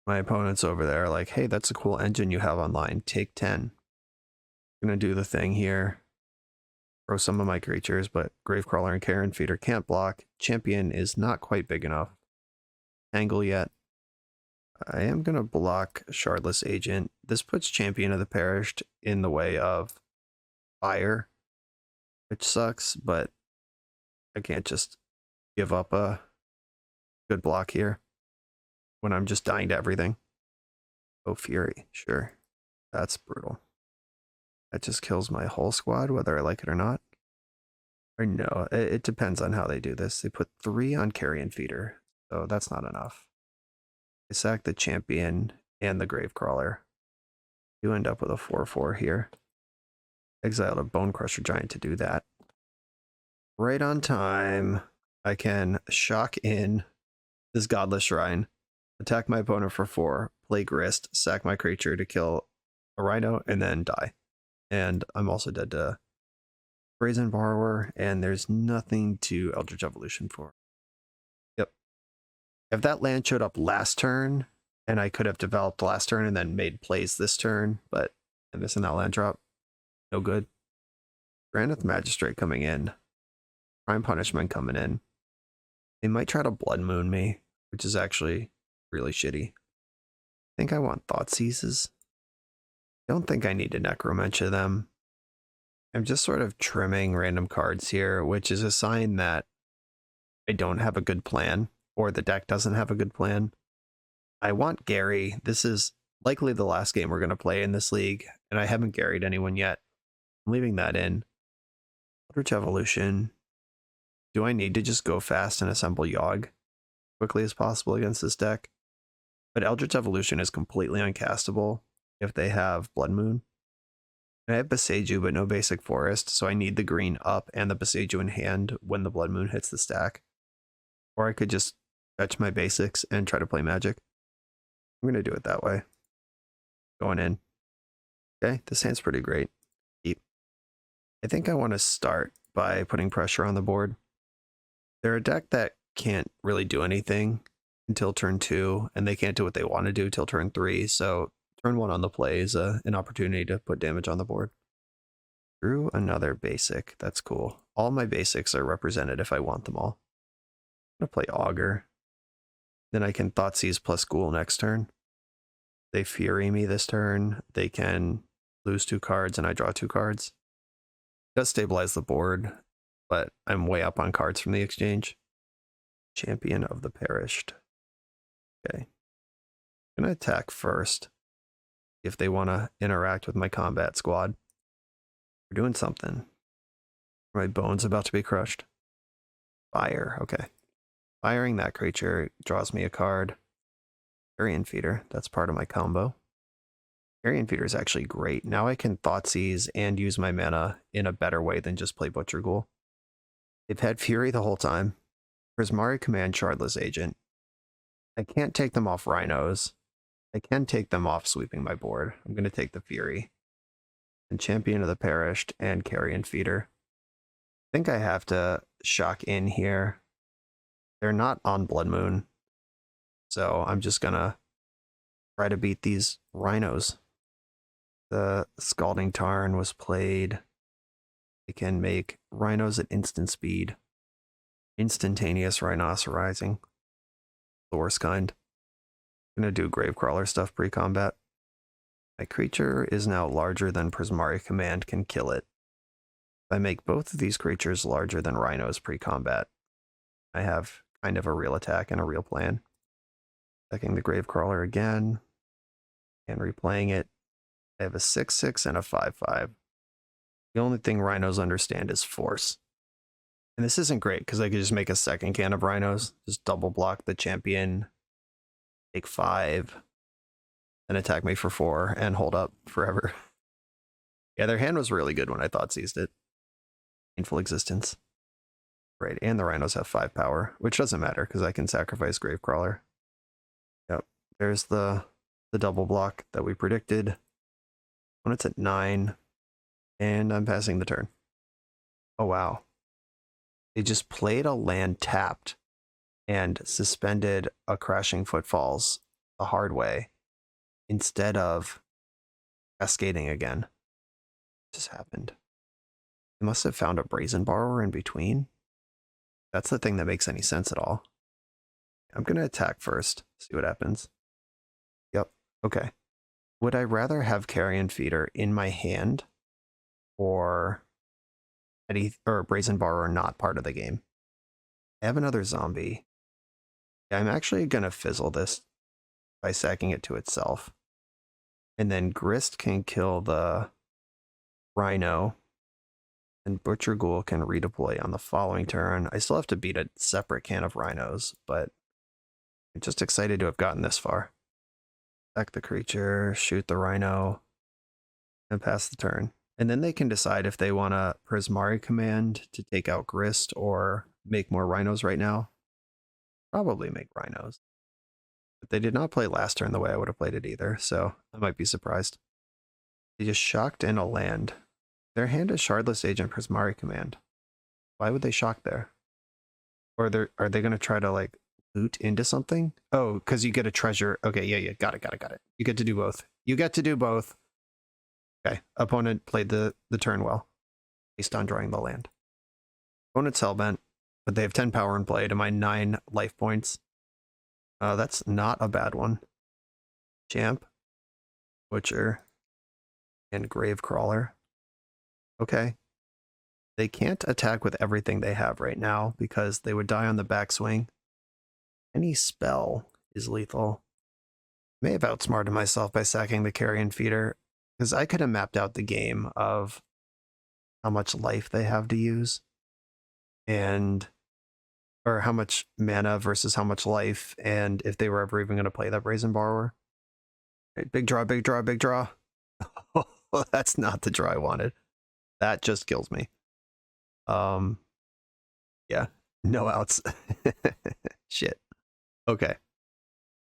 My opponent's over there like, hey, that's a cool engine you have online. Take 10. I'm going to do the thing here. Throw some of my creatures, but Gravecrawler and Carrion Feeder can't block. Champion is not quite big enough. Tangle yet. I am going to block Shardless Agent. This puts Champion of the Perished in the way of fire, which sucks, but I can't just give up a good block here when I'm just dying to everything. Oh, Fury, sure. That's brutal. That just kills my whole squad, whether I like it or not. Or no, it depends on how they do this. They put 3 on Carrion Feeder, so that's not enough. They sack the Champion and the Gravecrawler. You end up with a 4/4 here. Exiled a Bone Crusher Giant to do that. Right on time, I can shock in this Godless Shrine, attack my opponent for 4, play Grist, sack my creature to kill a Rhino, and then die. And I'm also dead to Brazen Borrower, and there's nothing to Eldritch Evolution for. Yep. If that land showed up last turn, and I could have developed last turn and then made plays this turn, but I'm missing that land drop. No good. Granite Magistrate coming in. Prime Punishment coming in. They might try to Blood Moon me, which is actually really shitty. I think I want Thoughtseizes. I don't think I need to Necromentia them. I'm just sort of trimming random cards here, which is a sign that I don't have a good plan, or the deck doesn't have a good plan. I want Gary. This is likely the last game we're going to play in this league, and I haven't Garried anyone yet. I'm leaving that in. Eldritch Evolution. Do I need to just go fast and assemble Yawg quickly as possible against this deck? But Eldritch Evolution is completely uncastable if they have Blood Moon. I have Boseiju, but no basic forest, so I need the green up and the Boseiju in hand when the Blood Moon hits the stack. Or I could just fetch my basics and try to play Magic. I'm going to do it that way. Going in. Okay, this hand's pretty great. Keep. I think I want to start by putting pressure on the board. They're a deck that can't really do anything until turn 2, and they can't do what they want to do till turn 3, so turn 1 on the play is an opportunity to put damage on the board. Drew another basic. That's cool. All my basics are represented if I want them all. I'm going to play Augur. Then I can Thoughtseize plus Ghoul next turn. They Fury me this turn. They can lose 2 cards and I draw 2 cards. It does stabilize the board, but I'm way up on cards from the exchange. Champion of the Perished. Okay. I'm going to attack first. If they want to interact with my combat squad. We're doing something. My bone's about to be crushed. Fire. Okay. Firing that creature draws me a card. Carrion Feeder. That's part of my combo. Carrion Feeder is actually great. Now I can Thoughtseize and use my mana in a better way than just play Butcher Ghoul. They've had Fury the whole time. Prismari Command Shardless Agent. I can't take them off Rhinos. I can take them off sweeping my board. I'm going to take the Fury. And Champion of the Perished and Carrion Feeder. I think I have to shock in here. They're not on Blood Moon. So I'm just going to try to beat these Rhinos. The Scalding Tarn was played. They can make Rhinos at instant speed. Instantaneous Rhinocerizing. The worst kind. I'm gonna do Gravecrawler stuff pre-combat. My creature is now larger than Prismari Command can kill it. If I make both of these creatures larger than Rhinos pre-combat, I have kind of a real attack and a real plan. Attacking the Gravecrawler again, and replaying it. I have a 6/6 and a 5/5. The only thing Rhinos understand is force. And this isn't great because I could just make a second can of Rhinos, just double block the champion, take 5, and attack me for 4, and hold up forever. Yeah, their hand was really good when I thought seized it. Painful Existence. Right, and the Rhinos have 5 power, which doesn't matter because I can sacrifice Gravecrawler. Yep, there's the double block that we predicted. When it's at 9, and I'm passing the turn. Oh wow. They just played a land tapped and suspended a Crashing Footfalls the hard way instead of cascading again. What just happened? They must have found a Brazen Borrower in between. That's the thing that makes any sense at all. I'm going to attack first, see what happens. Yep, okay. Would I rather have Carrion Feeder in my hand or Brazen Borrower not part of the game? I have another zombie. Yeah, I'm actually going to fizzle this by sacking it to itself. And then Grist can kill the Rhino. And Butcher Ghoul can redeploy on the following turn. I still have to beat a separate can of Rhinos, but I'm just excited to have gotten this far. Attack the creature, shoot the Rhino, and pass the turn. And then they can decide if they want a Prismari Command to take out Grist or make more Rhinos right now. Probably make Rhinos. But they did not play last turn the way I would have played it either, so I might be surprised. They just shocked in a land. Their hand is Shardless Agent Prismari Command. Why would they shock there? Or are they going to try to like loot into something? Oh, because you get a treasure. Okay, yeah, got it. You get to do both. You get to do both. Okay, opponent played the turn well, based on drawing the land. Opponent's Hellbent, but they have 10 power in play to my 9 life points. That's not a bad one. Champ, Butcher, and Gravecrawler. Okay. They can't attack with everything they have right now because they would die on the backswing. Any spell is lethal. May have outsmarted myself by sacking the Carrion Feeder because I could have mapped out the game of how much life they have to use or how much mana versus how much life, and if they were ever even going to play that Brazen Borrower. Right, big draw, big draw, big draw. That's not the draw I wanted. That just kills me. Yeah, no outs. Shit. Okay.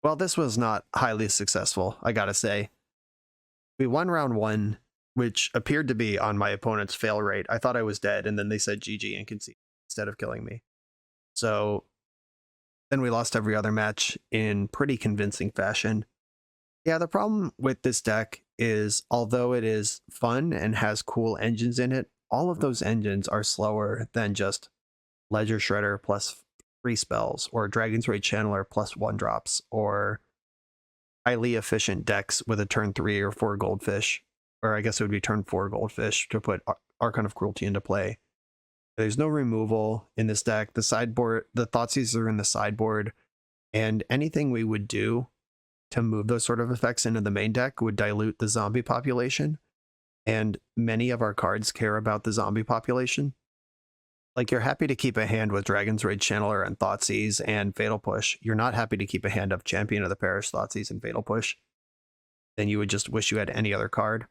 Well, this was not highly successful, I gotta say. We won round 1, which appeared to be on my opponent's fail rate. I thought I was dead, and then they said GG and conceded instead of killing me. So then we lost every other match in pretty convincing fashion. Yeah, the problem with this deck is, although it is fun and has cool engines in it, all of those engines are slower than just Ledger Shredder plus 3 spells, or Dragon's Rage Channeler plus 1 drops, or highly efficient decks with a turn 3 or 4 Goldfish, or I guess it would be turn 4 Goldfish to put Archon of Cruelty into play. There's no removal in this deck. The sideboard, the Thoughtseize are in the sideboard, and anything we would do to move those sort of effects into the main deck would dilute the zombie population, and many of our cards care about the zombie population. Like, you're happy to keep a hand with Dragon's Rage Channeler and Thoughtseize and Fatal Push. You're not happy to keep a hand of Champion of the Parish, Thoughtseize, and Fatal Push. Then you would just wish you had any other card.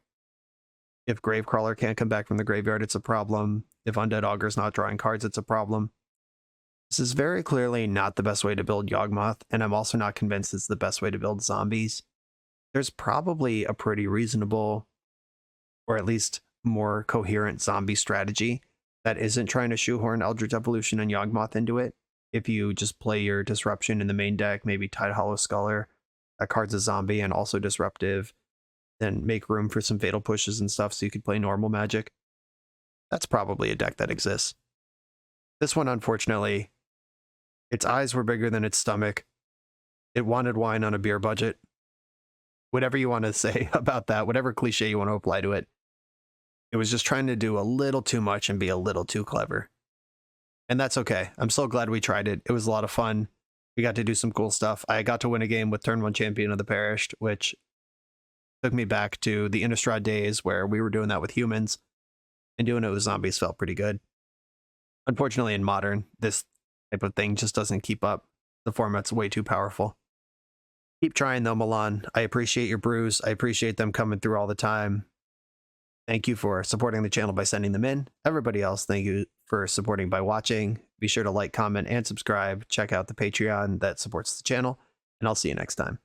If Gravecrawler can't come back from the graveyard, it's a problem. If Undead Augur's not drawing cards, it's a problem. This is very clearly not the best way to build Yawgmoth, and I'm also not convinced it's the best way to build zombies. There's probably a pretty reasonable, or at least more coherent zombie strategy that isn't trying to shoehorn Eldritch Evolution and Yawgmoth into it. If you just play your Disruption in the main deck, maybe Tide Hollow Sculler, that card's a zombie and also disruptive, then make room for some Fatal Pushes and stuff so you could play normal Magic. That's probably a deck that exists. This one, unfortunately, Its eyes were bigger than its stomach. It wanted wine on a beer budget. Whatever you want to say about that, whatever cliche you want to apply to it, it was just trying to do a little too much and be a little too clever. And that's okay. I'm so glad we tried it. It was a lot of fun. We got to do some cool stuff. I got to win a game with turn 1 champion of the Perished, which took me back to the Innistrad days where we were doing that with humans, and doing it with zombies felt pretty good. Unfortunately, in Modern, this type of thing just doesn't keep up. The format's way too powerful. Keep trying though, Milan. I appreciate your brews. I appreciate them coming through all the time. Thank you for supporting the channel by sending them in. Everybody else, thank you for supporting by watching. Be sure to like, comment, and subscribe. Check out the Patreon that supports the channel, and I'll see you next time.